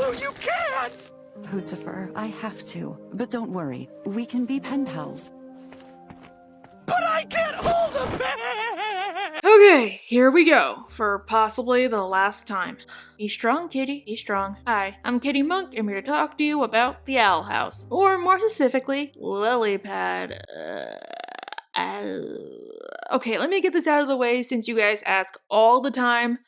No, you can't! Pootsifer, I have to. But don't worry, we can be pen pals. But I can't hold a pen! Okay, here we go, for possibly the last time. Be strong, Kitty, be strong. Hi, I'm Kitty Monk, and I'm here to talk to you about the Owl House. Or more specifically, lilypad. Okay, let me get this out of the way since you guys ask all the time.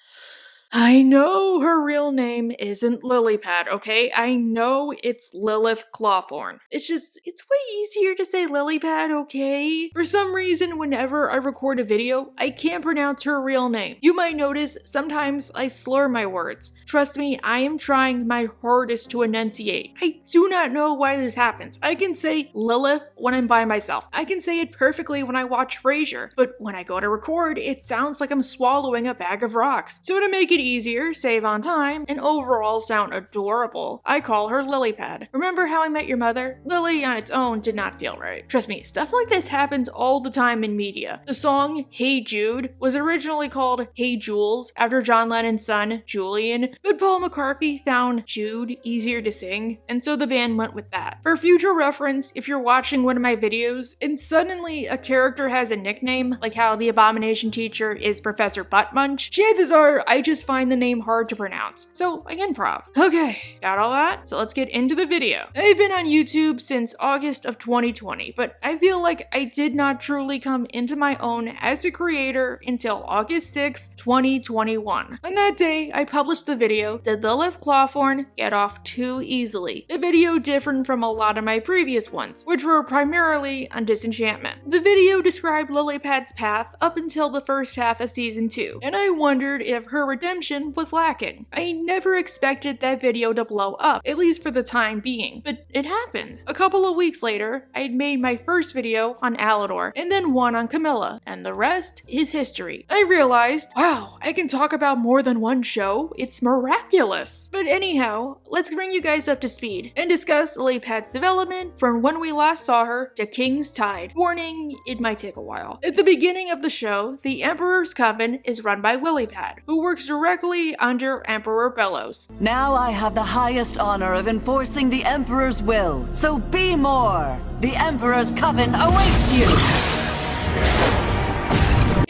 I know her real name isn't lilypad, okay? I know it's Lilith Clawthorne. It's way easier to say lilypad, okay? For some reason, whenever I record a video, I can't pronounce her real name. You might notice sometimes I slur my words. Trust me, I am trying my hardest to enunciate. I do not know why this happens. I can say Lilith when I'm by myself. I can say it perfectly when I watch Frasier, but when I go to record, it sounds like I'm swallowing a bag of rocks. So to make it easier, save on time, and overall sound adorable, I call her lilypad. Remember How I Met Your Mother? Lily on its own did not feel right. Trust me, stuff like this happens all the time in media. The song Hey Jude was originally called Hey Jules after John Lennon's son, Julian, but Paul McCartney found Jude easier to sing, and so the band went with that. For future reference, if you're watching one of my videos and suddenly a character has a nickname, like how the Abomination teacher is Professor Buttmunch, chances are I just find the name hard to pronounce. So I improv. Okay, got all that? So let's get into the video. I've been on YouTube since August of 2020, but I feel like I did not truly come into my own as a creator until August 6, 2021. On that day, I published the video, Did Lilith Clawthorne Get Off Too Easily? The video differed from a lot of my previous ones, which were primarily on disenchantment. The video described lilypad's path up until the first half of season 2, and I wondered if her redemption was lacking. I never expected that video to blow up, at least for the time being, but it happened. A couple of weeks later, I'd made my first video on Alador, and then one on Camilla, and the rest is history. I realized, wow, I can talk about more than one show, it's miraculous. But anyhow, let's bring you guys up to speed, and discuss lilypad's development from when we last saw her to King's Tide. Warning, it might take a while. At the beginning of the show, the Emperor's Coven is run by lilypad, who works directly under Emperor Bellows. Now I have the highest honor of enforcing the Emperor's will, so be more! The Emperor's Coven awaits you!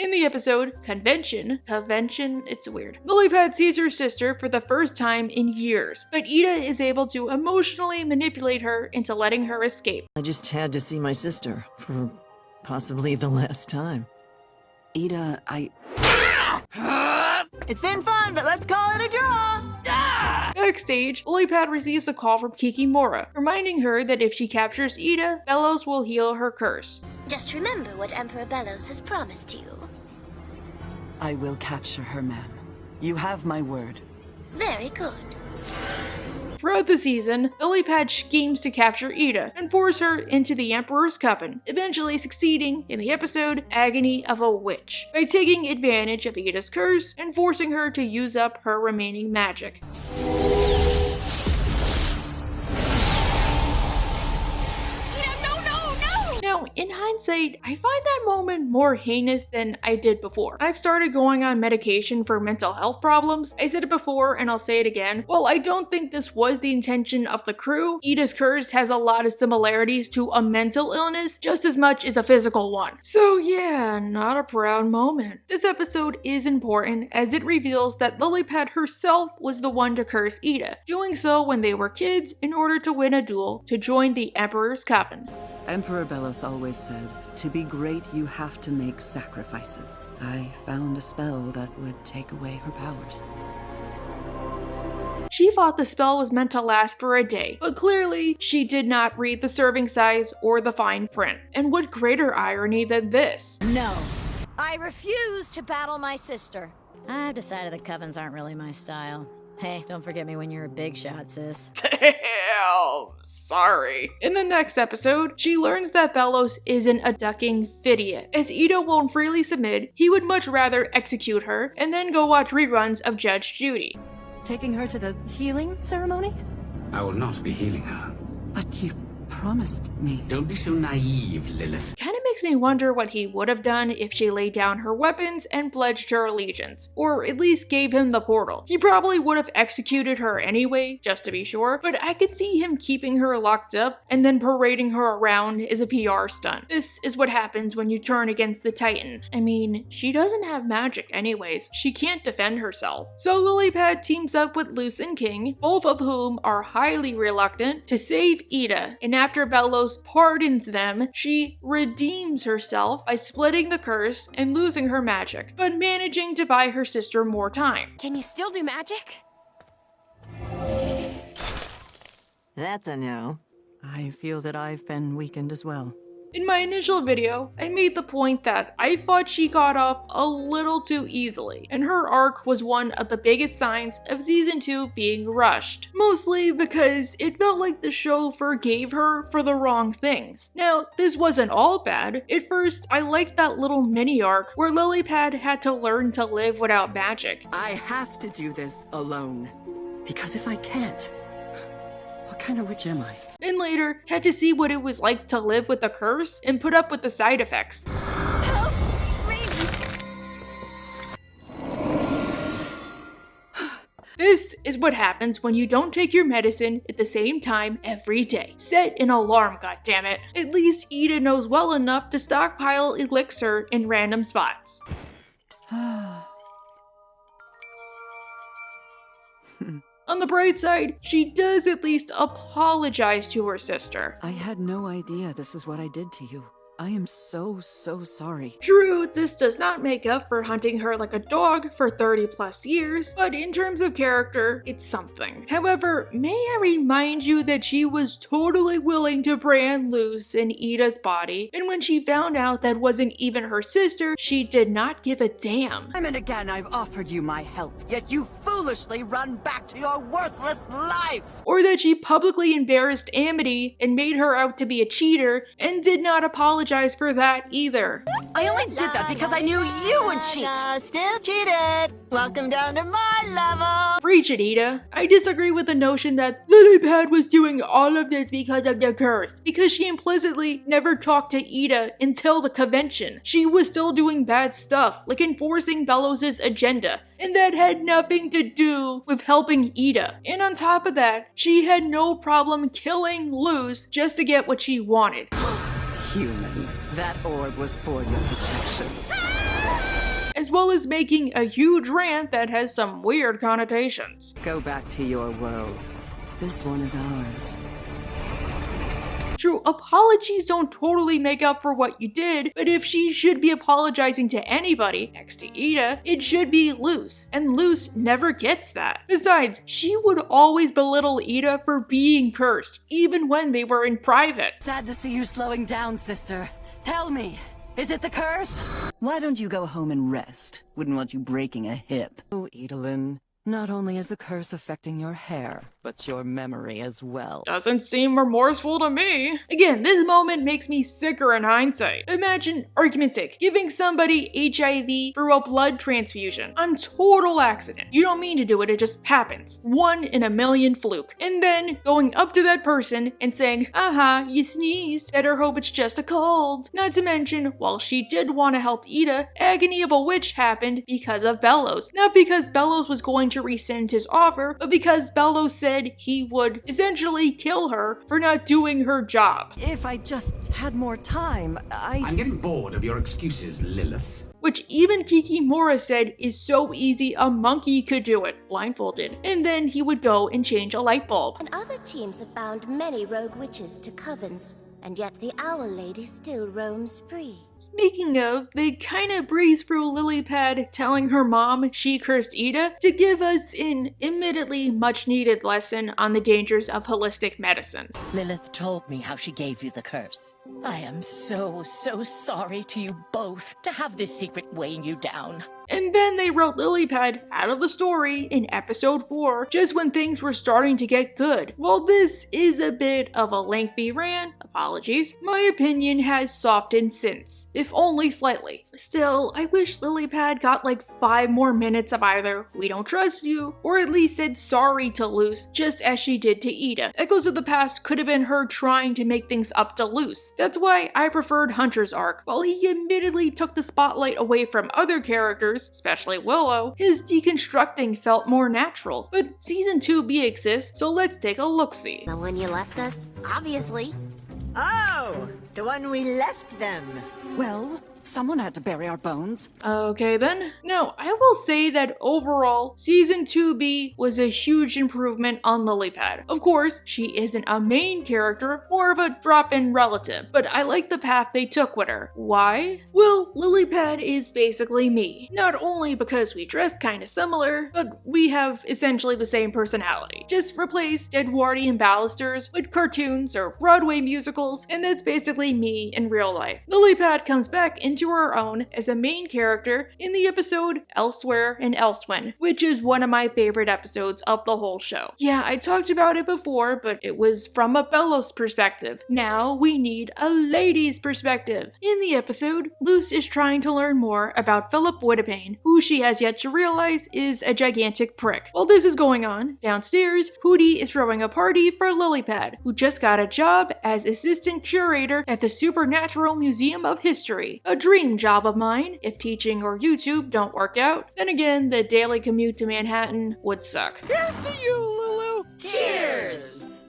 In the episode, Convention, it's weird. Lilypad sees her sister for the first time in years, but Ida is able to emotionally manipulate her into letting her escape. I just had to see my sister for possibly the last time. Ida, It's been fun, but let's call it a draw! Backstage, lilypad receives a call from Kikimora, reminding her that if she captures Ida, Bellows will heal her curse. Just remember what Emperor Bellows has promised you. I will capture her, ma'am. You have my word. Very good. Throughout the season, lilypad schemes to capture Ida and force her into the Emperor's Coven, eventually succeeding in the episode Agony of a Witch, by taking advantage of Ida's curse and forcing her to use up her remaining magic. Now, in hindsight, I find that moment more heinous than I did before. I've started going on medication for mental health problems. I said it before and I'll say it again. While I don't think this was the intention of the crew, Ida's curse has a lot of similarities to a mental illness just as much as a physical one. So yeah, not a proud moment. This episode is important as it reveals that lilypad herself was the one to curse Ida, doing so when they were kids in order to win a duel to join the Emperor's Coven. Emperor Bellows always said, to be great you have to make sacrifices. I found a spell that would take away her powers. She thought the spell was meant to last for a day, but clearly she did not read the serving size or the fine print. And what greater irony than this? No, I refuse to battle my sister. I've decided the covens aren't really my style. Hey, don't forget me when you're a big shot, sis. Damn, sorry. In the next episode, she learns that Bellows isn't a ducking idiot. As Ida won't freely submit, he would much rather execute her and then go watch reruns of Judge Judy. Taking her to the healing ceremony? I will not be healing her. But you promised me. Don't be so naive, Lilith. Kinda makes makes me wonder what he would have done if she laid down her weapons and pledged her allegiance, or at least gave him the portal. He probably would have executed her anyway, just to be sure, but I could see him keeping her locked up and then parading her around as a PR stunt. This is what happens when you turn against the Titan. I mean, she doesn't have magic anyways. She can't defend herself. So lilypad teams up with Luz and King, both of whom are highly reluctant, to save Ida, and after Bellows pardons them, she redeems herself by splitting the curse and losing her magic, but managing to buy her sister more time. Can you still do magic? That's a no. I feel that I've been weakened as well. In my initial video, I made the point that I thought she got off a little too easily, and her arc was one of the biggest signs of season 2 being rushed. Mostly because it felt like the show forgave her for the wrong things. Now, this wasn't all bad. At first, I liked that little mini arc where lilypad had to learn to live without magic. I have to do this alone. Because if I can't, what kind of witch am I? And later, had to see what it was like to live with the curse and put up with the side effects. Help me! This is what happens when you don't take your medicine at the same time every day. Set an alarm, goddammit. At least Ida knows well enough to stockpile elixir in random spots. On the bright side, she does at least apologize to her sister. I had no idea this is what I did to you. I am so sorry. True, this does not make up for hunting her like a dog for 30 plus years, but in terms of character, it's something. However, may I remind you that she was totally willing to brand Luz in Ida's body, and when she found out that wasn't even her sister, she did not give a damn. Time and again I've offered you my help, yet you foolishly run back to your worthless life! Or that she publicly embarrassed Amity and made her out to be a cheater and did not apologize for that either. I only did that because I knew you would cheat! Still cheated. Welcome down to my level. Preach it, Ida. I disagree with the notion that lilypad was doing all of this because of the curse, because she implicitly never talked to Ida until the convention. She was still doing bad stuff, like enforcing Bellows' agenda, and that had nothing to do with helping Ida. And on top of that, she had no problem killing Luz just to get what she wanted. Human, that orb was for your protection. As well as making a huge rant that has some weird connotations. Go back to your world. This one is ours. True, apologies don't totally make up for what you did, but if she should be apologizing to anybody, next to Ida, it should be Luz, and Luz never gets that. Besides, she would always belittle Ida for being cursed, even when they were in private. Sad to see you slowing down, sister. Tell me, is it the curse? Why don't you go home and rest? Wouldn't want you breaking a hip. Oh, Edelyn, not only is the curse affecting your hair, but your memory as well. Doesn't seem remorseful to me. Again, this moment makes me sicker in hindsight. Imagine, argument's sake, giving somebody HIV through a blood transfusion on total accident. You don't mean to do it, it just happens. 1 in a million fluke. And then going up to that person and saying, you sneezed, better hope it's just a cold. Not to mention, while she did want to help Ida, agony of a witch happened because of Bellows. Not because Bellows was going to rescind his offer, but because Bellows said he would essentially kill her for not doing her job. If I just had more time, I'm getting bored of your excuses, Lilith. Which even Kikimora said is so easy a monkey could do it, blindfolded. And then he would go and change a light bulb. And other teams have bound many rogue witches to covens, and yet the Owl Lady still roams free. Speaking of, they kinda breeze through lilypad telling her mom she cursed Ida to give us an admittedly much needed lesson on the dangers of holistic medicine. Lilith told me how she gave you the curse. I am so sorry to you both to have this secret weighing you down. And then they wrote lilypad out of the story in episode 4, just when things were starting to get good. While this is a bit of a lengthy rant, apologies, my opinion has softened since, if only slightly. Still, I wish lilypad got like 5 more minutes of either "we don't trust you" or at least said sorry to Luce, just as she did to Ida. Echoes of the Past could have been her trying to make things up to Luce. That's why I preferred Hunter's arc. While he admittedly took the spotlight away from other characters, especially Willow, his deconstructing felt more natural. But season 2B exists, so let's take a look-see. The one you left us? Obviously. Oh, the one we left them. Well, someone had to bury our bones. Okay then. Now, I will say that overall, Season 2B was a huge improvement on lilypad. Of course, she isn't a main character, more of a drop-in relative, but I like the path they took with her. Why? Well, lilypad is basically me. Not only because we dress kinda similar, but we have essentially the same personality. Just replace Edwardian ballisters with cartoons or Broadway musicals, and that's basically me in real life. Lilypad comes back into her own as a main character in the episode Elsewhere and Elsewhen, which is one of my favorite episodes of the whole show. Yeah, I talked about it before, but it was from a Bellows perspective. Now we need a lady's perspective. In the episode, Luce is trying to learn more about Philip Woodbine, who she has yet to realize is a gigantic prick. While this is going on, downstairs, Hootie is throwing a party for lilypad, who just got a job as assistant curator at the Supernatural Museum of History. A dream job of mine, if teaching or YouTube don't work out. Then again, the daily commute to Manhattan would suck. Here's to you, Lulu! Cheers!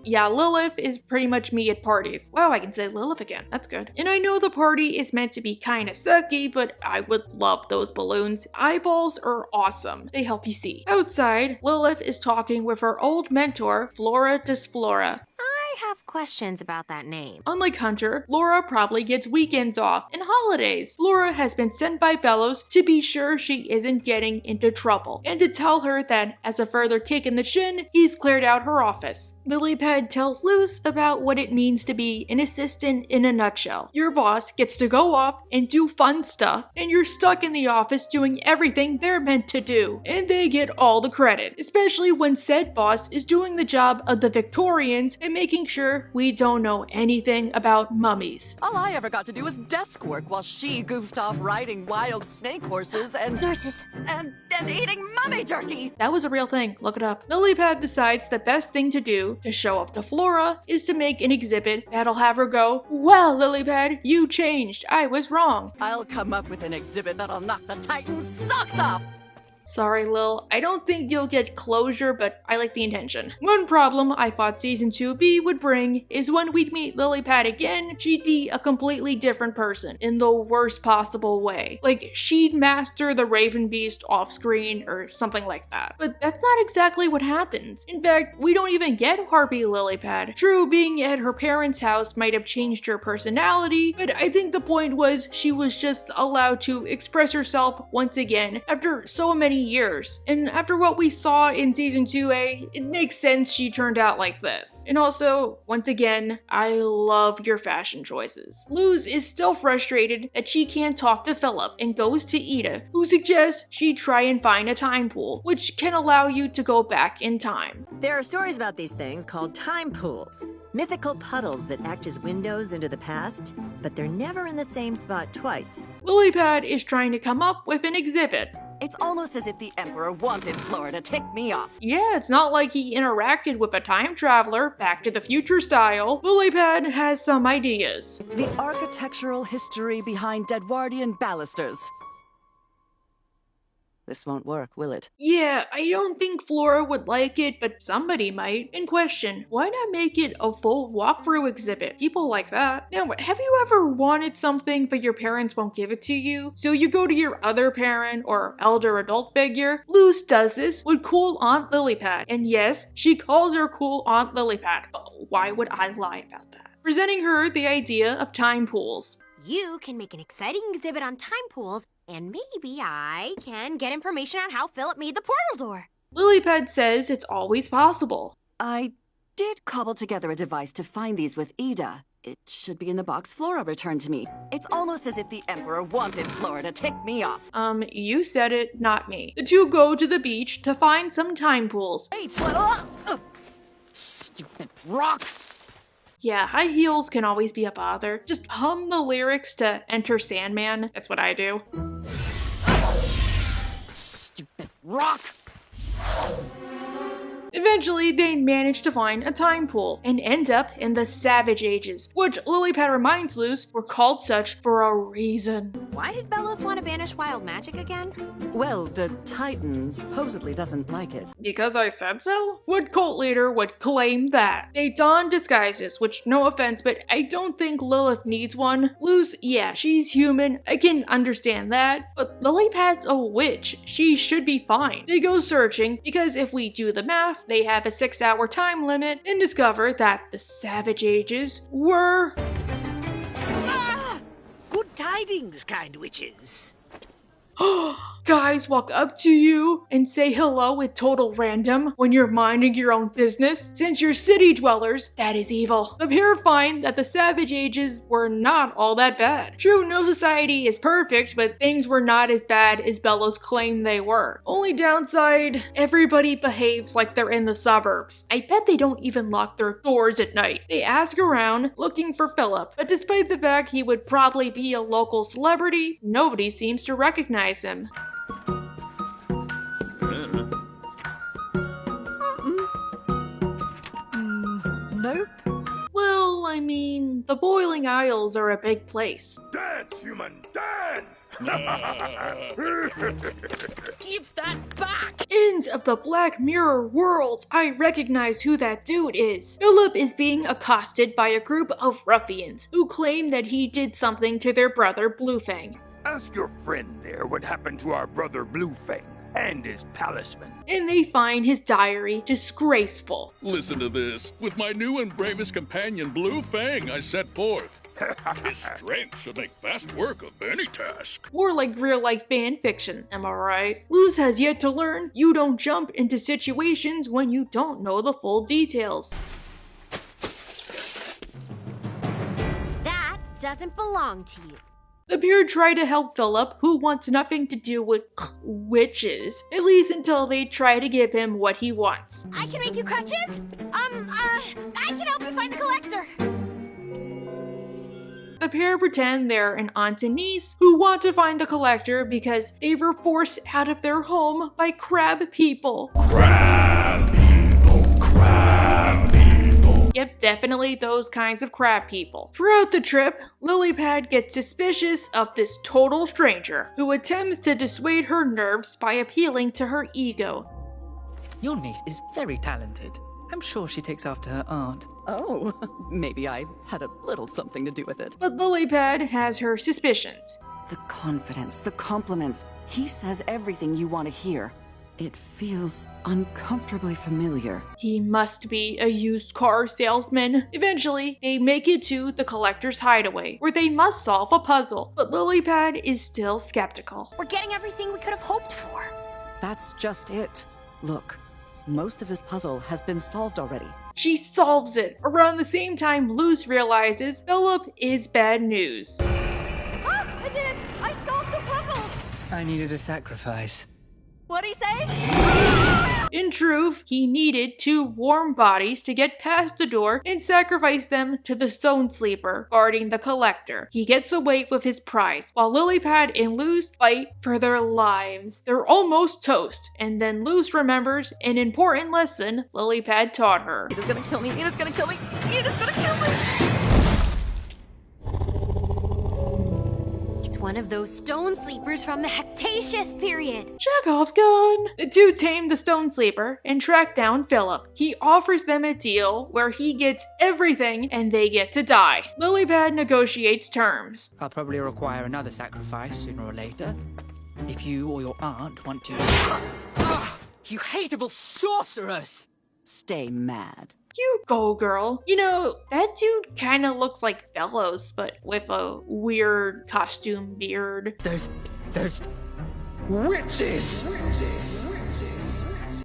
Yeah, Lilith is pretty much me at parties. Wow, I can say Lilith again. That's good. And I know the party is meant to be kinda sucky, but I would love those balloons. Eyeballs are awesome. They help you see. Outside, Lilith is talking with her old mentor, Flora Desplora. I have questions about that name. Unlike Hunter, Laura probably gets weekends off and holidays. Laura has been sent by Bellows to be sure she isn't getting into trouble, and to tell her that, as a further kick in the shin, he's cleared out her office. Lilypad tells Luce about what it means to be an assistant in a nutshell. Your boss gets to go off and do fun stuff, and you're stuck in the office doing everything they're meant to do, and they get all the credit, especially when said boss is doing the job of the Victorians and making sure we don't know anything about mummies. All I ever got to do was desk work while she goofed off riding wild snake horses and Sources. and eating mummy jerky. That was a real thing, look it up. Lilypad decides the best thing to do to show up to Flora is to make an exhibit that'll have her go, "Well, Lilypad, you changed, I was wrong." I'll come up with an exhibit that'll knock the Titan's socks off. Sorry, Lil, I don't think you'll get closure, but I like the intention. One problem I thought Season 2B would bring is when we'd meet Lilypad again, she'd be a completely different person, in the worst possible way. Like, she'd master the Raven Beast off-screen or something like that. But that's not exactly what happens. In fact, we don't even get Harpy Lilypad. True, being at her parents' house might have changed her personality, but I think the point was she was just allowed to express herself once again after so many years. And after what we saw in Season 2A, it makes sense she turned out like this. And also, once again, I love your fashion choices. Luz is still frustrated that she can't talk to Philip and goes to Ida, who suggests she try and find a time pool, which can allow you to go back in time. There are stories about these things called time pools. Mythical puddles that act as windows into the past, but they're never in the same spot twice. Lilypad is trying to come up with an exhibit. It's almost as if the Emperor wanted Flora to tick me off. Yeah, it's not like he interacted with a time traveler, Back to the Future style. Lilypad has some ideas. The architectural history behind Edwardian balusters. This won't work, will it? Yeah, I don't think Flora would like it, but somebody might. In question, why not make it a full walkthrough exhibit? People like that. Now, have you ever wanted something but your parents won't give it to you? So you go to your other parent or elder adult figure? Luce does this with cool Aunt Lilypad. And yes, she calls her cool Aunt Lilypad. But why would I lie about that? Presenting her the idea of time pools. You can make an exciting exhibit on time pools, and maybe I can get information on how Philip made the portal door. Lilypad says it's always possible. I did cobble together a device to find these with Ida. It should be in the box Flora returned to me. It's almost as if the Emperor wanted Flora to tick me off. You said it, not me. The two go to the beach to find some time pools. Wait! Stupid rock! Yeah, high heels can always be a bother. Just hum the lyrics to Enter Sandman. That's what I do. Stupid rock! Eventually, they manage to find a time pool and end up in the Savage Ages, which lilypad reminds Luz were called such for a reason. Why did Bellows want to banish wild magic again? Well, the Titan supposedly doesn't like it. Because I said so? What cult leader would claim that? They don disguises, which, no offense, but I don't think Lilith needs one. Luz, yeah, she's human, I can understand that, but lilypad's a witch. She should be fine. They go searching, because if we do the math, they have a 6-hour time limit and discover that the Savage Ages were... Good tidings, kind witches. Guys walk up to you and say hello at total random when you're minding your own business. Since you're city dwellers, that is evil. The pair find that the Savage Ages were not all that bad. True, no society is perfect, but things were not as bad as Bellows claimed they were. Only downside, everybody behaves like they're in the suburbs. I bet they don't even lock their doors at night. They ask around, looking for Philip, but despite the fact he would probably be a local celebrity, nobody seems to recognize him. Nope. Well, I mean, the Boiling Isles are a big place. Dance, human, dance! Give that back! End of the Black Mirror world! I recognize who that dude is. Philip is being accosted by a group of ruffians who claim that he did something to their brother Bluefang. Ask your friend there what happened to our brother Bluefang and his palisman. And they find his diary disgraceful. Listen to this. With my new and bravest companion, Bluefang, I set forth. His strength should make fast work of any task. More like real-life fan fiction, am I right? Luz has yet to learn you don't jump into situations when you don't know the full details. That doesn't belong to you. The pair try to help Philip, who wants nothing to do with witches, at least until they try to give him what he wants. I can make you crutches? I can help you find the collector. The pair pretend they're an aunt and niece who want to find the collector because they were forced out of their home by crab people. Crab people, crab people. Yep, definitely those kinds of crab people. Throughout the trip, lilypad gets suspicious of this total stranger who attempts to dissuade her nerves by appealing to her ego. Your niece is very talented. I'm sure she takes after her aunt. Oh, maybe I had a little something to do with it. But lilypad has her suspicions. The confidence, the compliments. He says everything you want to hear. It feels uncomfortably familiar. He must be a used car salesman. Eventually, they make it to the collector's hideaway, where they must solve a puzzle. But lilypad is still skeptical. We're getting everything we could have hoped for. That's just it. Look, most of this puzzle has been solved already. She solves it. Around the same time, Luz realizes Philip is bad news. Ah, I did it! I solved the puzzle! I needed a sacrifice. What'd he say? In truth, he needed 2 warm bodies to get past the door and sacrifice them to the Stone Sleeper guarding the collector. He gets away with his prize, while lilypad and Luz fight for their lives. They're almost toast, and then Luz remembers an important lesson lilypad taught her. It is gonna kill me, it is gonna kill me, it is gonna kill me! It's one of those stone sleepers from the Hectaceous period. Chekhov's gun! The 2 tame the Stone Sleeper and track down Philip. He offers them a deal where he gets everything and they get to die. Lilypad negotiates terms. I'll probably require another sacrifice sooner or later. If you or your aunt want to. You hateable sorceress! Stay mad. You go, girl. You know, that dude kinda looks like Bellows, but with a weird costume beard. Those witches!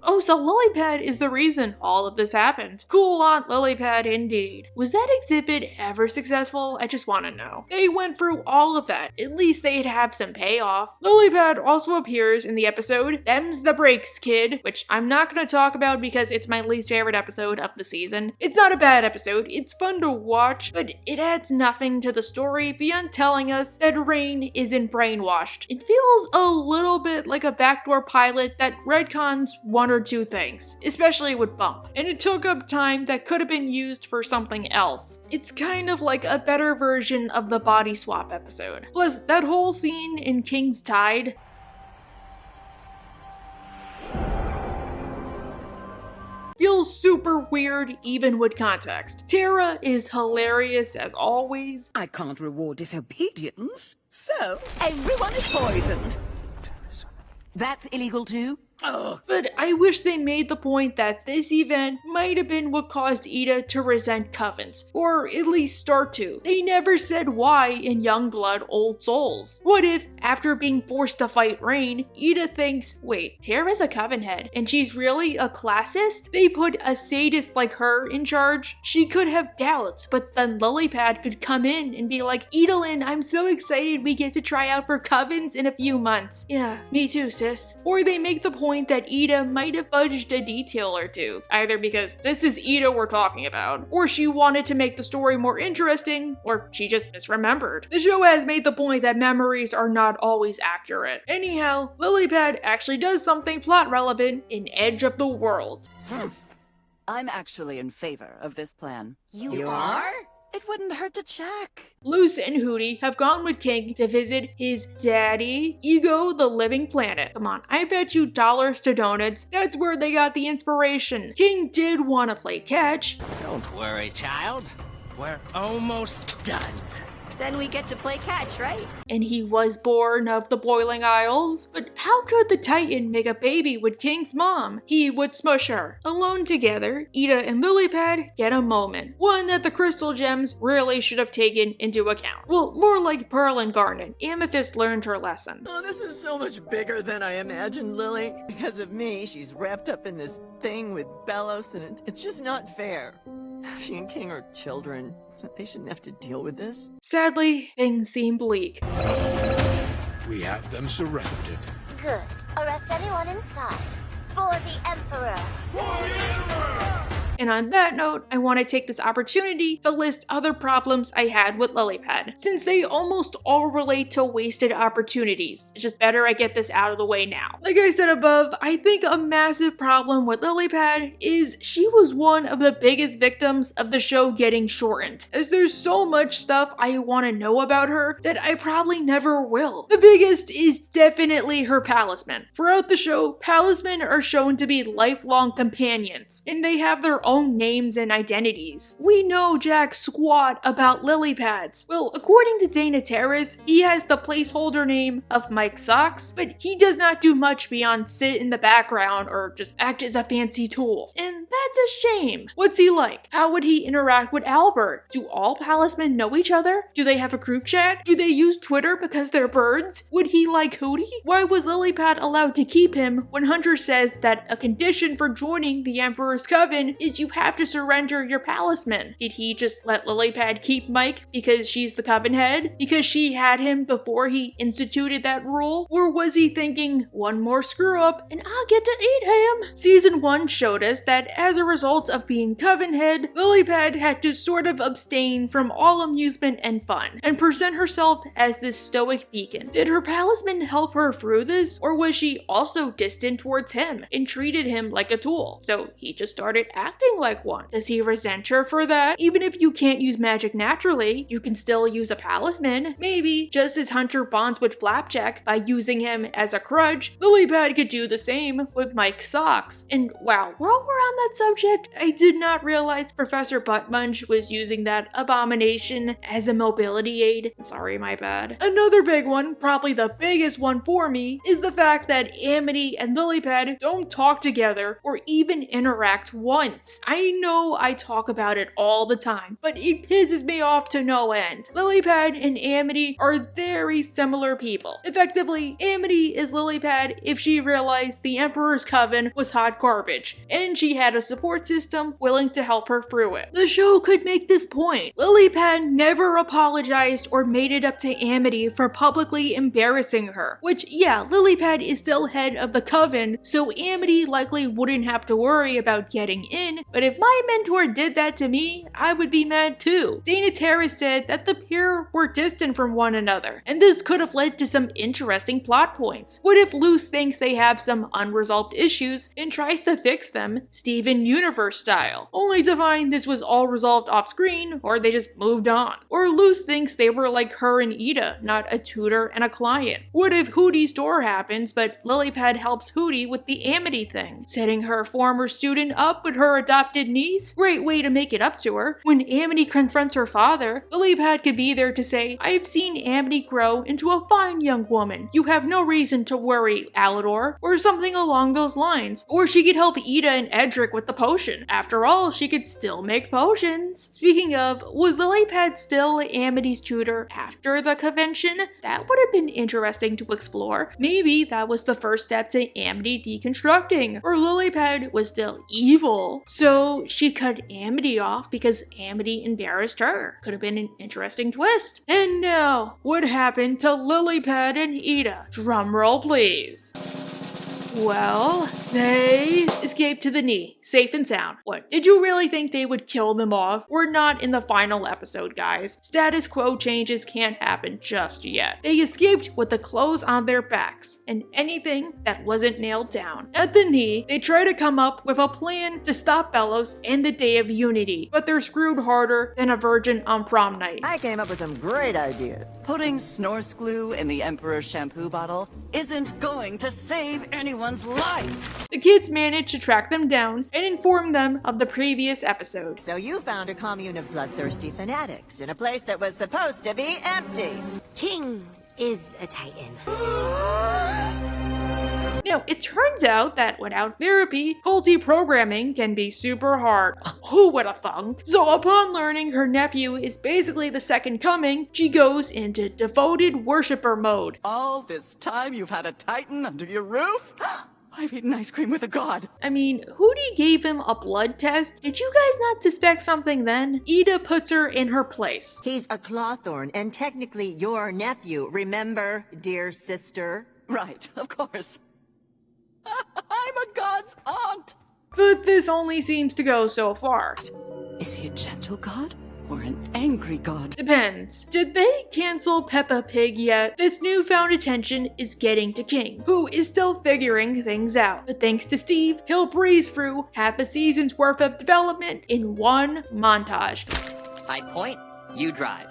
Oh, so lilypad is the reason all of this happened. Cool on lilypad indeed. Was that exhibit ever successful? I just want to know. They went through all of that. At least they'd have some payoff. Lilypad also appears in the episode Them's the Breaks, Kid, which I'm not going to talk about because it's my least favorite episode of the season. It's not a bad episode. It's fun to watch, but it adds nothing to the story beyond telling us that Rain isn't brainwashed. It feels a little bit like a backdoor pilot that retcons one or two things, especially with Bump, and it took up time that could have been used for something else. It's kind of like a better version of the body swap episode. Plus, that whole scene in King's Tide feels super weird even with context. Tara is hilarious as always. I can't reward disobedience, so everyone is poisoned. That's illegal too? Ugh. But I wish they made the point that this event might have been what caused Ida to resent Covens, or at least start to. They never said why in Youngblood Old Souls. What if, after being forced to fight Rain, Ida thinks, wait, Tara's a Coven head, and she's really a classist? They put a sadist like her in charge? She could have doubts, but then Lilypad could come in and be like, Idolin, I'm so excited we get to try out for Covens in a few months. Yeah, me too, sis. Or they make the point that Ida might have fudged a detail or two, either because this is Ida we're talking about, or she wanted to make the story more interesting, or she just misremembered. The show has made the point that memories are not always accurate. Anyhow, Lilypad actually does something plot relevant in Edge of the World. I'm actually in favor of this plan. You are? It wouldn't hurt to check. Luce and Hootie have gone with King to visit his daddy, Ego the Living Planet. Come on, I bet you dollars to donuts that's where they got the inspiration. King did want to play catch. Don't worry, child. We're almost done. Then we get to play catch, right? And he was born of the Boiling Isles. But how could the Titan make a baby with King's mom? He would smush her. Alone together, Ida and Lilypad get a moment. One that the Crystal Gems really should have taken into account. Well, more like Pearl and Garnet. Amethyst learned her lesson. Oh, this is so much bigger than I imagined, Lily. Because of me, she's wrapped up in this thing with Belos, and it's just not fair. She and King are children. They shouldn't have to deal with this. Sadly, things seem bleak. We have them surrounded. Good. Arrest anyone inside. For the Emperor. For the Emperor! And on that note, I want to take this opportunity to list other problems I had with Lilypad, since they almost all relate to wasted opportunities. It's just better I get this out of the way now. Like I said above, I think a massive problem with Lilypad is she was one of the biggest victims of the show getting shortened, as there's so much stuff I want to know about her that I probably never will. The biggest is definitely her palisman. Throughout the show, palismen are shown to be lifelong companions, and they have their own names and identities. We know jack squat about Lilypads. Well, according to Dana Terrace, he has the placeholder name of Mike Socks, but he does not do much beyond sit in the background or just act as a fancy tool. And that's a shame. What's he like? How would he interact with Albert? Do all palismen know each other? Do they have a group chat? Do they use Twitter because they're birds? Would he like Hootie? Why was Lilypad allowed to keep him when Hunter says that a condition for joining the Emperor's Coven is you have to surrender your palisman? Did he just let Lilypad keep Mike because she's the Coven head? Because she had him before he instituted that rule? Or was he thinking, one more screw up and I'll get to eat him? Season 1 showed us that as a result of being Coven head, Lilypad had to sort of abstain from all amusement and fun and present herself as this stoic beacon. Did her palisman help her through this, or was she also distant towards him and treated him like a tool? So he just started acting like one. Does he resent her for that? Even if you can't use magic naturally, you can still use a palisman. Maybe, just as Hunter bonds with Flapjack by using him as a crutch, Lilypad could do the same with Mike Socks. And wow, while we're on that subject, I did not realize Professor Buttmunch was using that abomination as a mobility aid. I'm sorry, my bad. Another big one, probably the biggest one for me, is the fact that Amity and Lilypad don't talk together or even interact once. Guys, I know I talk about it all the time, but it pisses me off to no end. Lilypad and Amity are very similar people. Effectively, Amity is Lilypad if she realized the Emperor's Coven was hot garbage, and she had a support system willing to help her through it. The show could make this point. Lilypad never apologized or made it up to Amity for publicly embarrassing her, which, yeah, Lilypad is still head of the Coven, so Amity likely wouldn't have to worry about getting in, but if my mentor did that to me, I would be mad too. Dana Terrace said that the pair were distant from one another, and this could have led to some interesting plot points. What if Luce thinks they have some unresolved issues and tries to fix them, Steven Universe style, only to find this was all resolved off screen, or they just moved on? Or Luce thinks they were like her and Ida, not a tutor and a client. What if Hootie's door happens, but Lilypad helps Hootie with the Amity thing, setting her former student up with her adopted niece? Great way to make it up to her. When Amity confronts her father, Lilypad could be there to say, "I've seen Amity grow into a fine young woman. You have no reason to worry, Alador," or something along those lines. Or she could help Ida and Edric with the potion. After all, she could still make potions. Speaking of, was Lilypad still Amity's tutor after the convention? That would have been interesting to explore. Maybe that was the first step to Amity deconstructing. Or Lilypad was still evil, so she cut Amity off because Amity embarrassed her. Could have been an interesting twist. And now, what happened to Lilypad and Ida? Drumroll please. Well, they escaped to the knee, safe and sound. What, did you really think they would kill them off? We're not in the final episode, guys. Status quo changes can't happen just yet. They escaped with the clothes on their backs, and anything that wasn't nailed down. At the knee, they try to come up with a plan to stop Bellows and the Day of Unity, but they're screwed harder than a virgin on prom night. I came up with some great ideas. Putting Snorse glue in the Emperor's shampoo bottle isn't going to save anyone's life. The kids manage to track them down and inform them of the previous episode. So you found a commune of bloodthirsty fanatics in a place that was supposed to be empty. King is a Titan. Now, it turns out that without therapy, culty programming can be super hard. Who would have thunk? So upon learning her nephew is basically the second coming, she goes into devoted worshipper mode. All this time you've had a Titan under your roof? I've eaten ice cream with a god. I mean, Hootie gave him a blood test. Did you guys not suspect something then? Ida puts her in her place. He's a Clawthorne and technically your nephew, remember, dear sister? Right, of course. I'm a god's aunt! But this only seems to go so far. Is he a gentle god or an angry god? Depends. Did they cancel Peppa Pig yet? This newfound attention is getting to King, who is still figuring things out. But thanks to Steve, he'll breeze through half a season's worth of development in one montage. I point, you drive.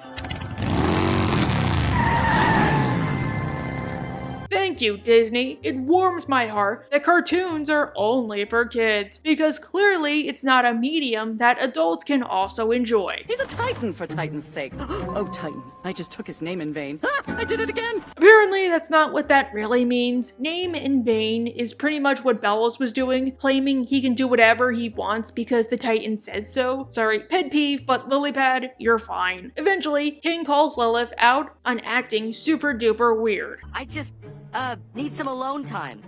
Thank you, Disney. It warms my heart that cartoons are only for kids, because clearly it's not a medium that adults can also enjoy. He's a Titan, for Titan's sake. Oh, Titan, I just took his name in vain. I did it again! Apparently, that's not what that really means. Name in vain is pretty much what Bellows was doing, claiming he can do whatever he wants because the Titan says so. Sorry, pet peeve, but Lilypad, you're fine. Eventually, King calls Lilith out on acting super duper weird. I just, need some alone time.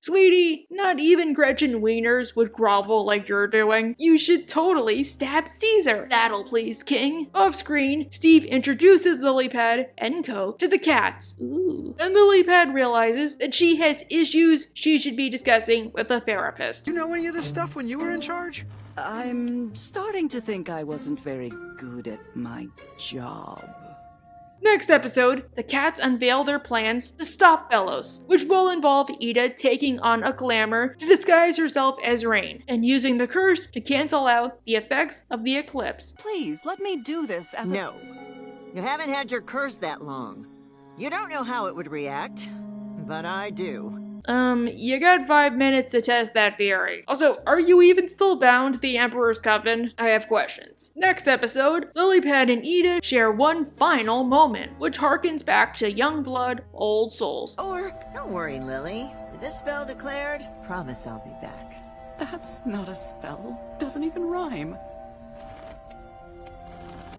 Sweetie, not even Gretchen Wieners would grovel like you're doing. You should totally stab Caesar. That'll please King. Off screen, Steve introduces Lilypad and Co. to the cats. Ooh. And Lilypad realizes that she has issues she should be discussing with a therapist. You know any of this stuff when you were in charge? I'm starting to think I wasn't very good at my job. Next episode, the cats unveil their plans to stop Bellows, which will involve Ida taking on a glamour to disguise herself as Rain, and using the curse to cancel out the effects of the eclipse. Please, let me do this as a— No. You haven't had your curse that long. You don't know how it would react, but I do. You got 5 minutes to test that theory. Also, are you even still bound to the Emperor's Coven? I have questions. Next episode, Lilypad and Ida share one final moment, which harkens back to young blood, old souls. Or, don't worry, Lily. This spell declared, promise I'll be back. That's not a spell. Doesn't even rhyme.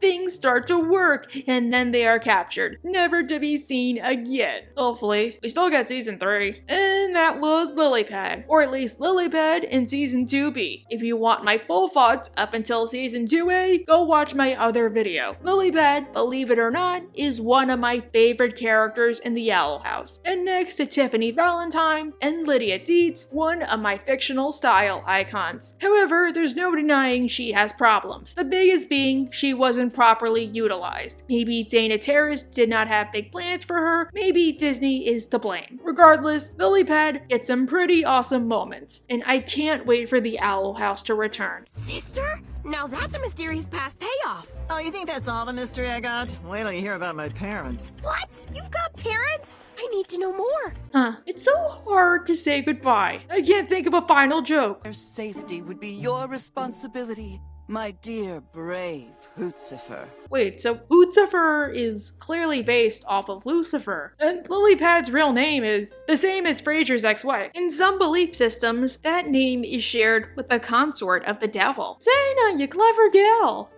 Things start to work, and then they are captured, never to be seen again. Hopefully. We still got season 3. And that was Lilypad, or at least Lilypad in season 2B. If you want my full thoughts up until season 2A, go watch my other video. Lilypad, believe it or not, is one of my favorite characters in the Owl House. And next to Tiffany Valentine and Lydia Dietz, one of my fictional style icons. However, there's no denying she has problems. The biggest being she wasn't properly utilized. Maybe Dana Terrace did not have big plans for her, maybe Disney is to blame. Regardless, Lilypad gets some pretty awesome moments, and I can't wait for the Owl House to return. Sister? Now that's a mysterious past payoff. Oh, you think that's all the mystery I got? Wait till you hear about my parents. What? You've got parents? I need to know more. Huh. It's so hard to say goodbye. I can't think of a final joke. Their safety would be your responsibility, my dear, brave Hootsifer. Wait, so Hootsifer is clearly based off of Lucifer, and Lilypad's real name is the same as Frasier's ex-wife. In some belief systems, that name is shared with the consort of the devil. Dana, you clever gal!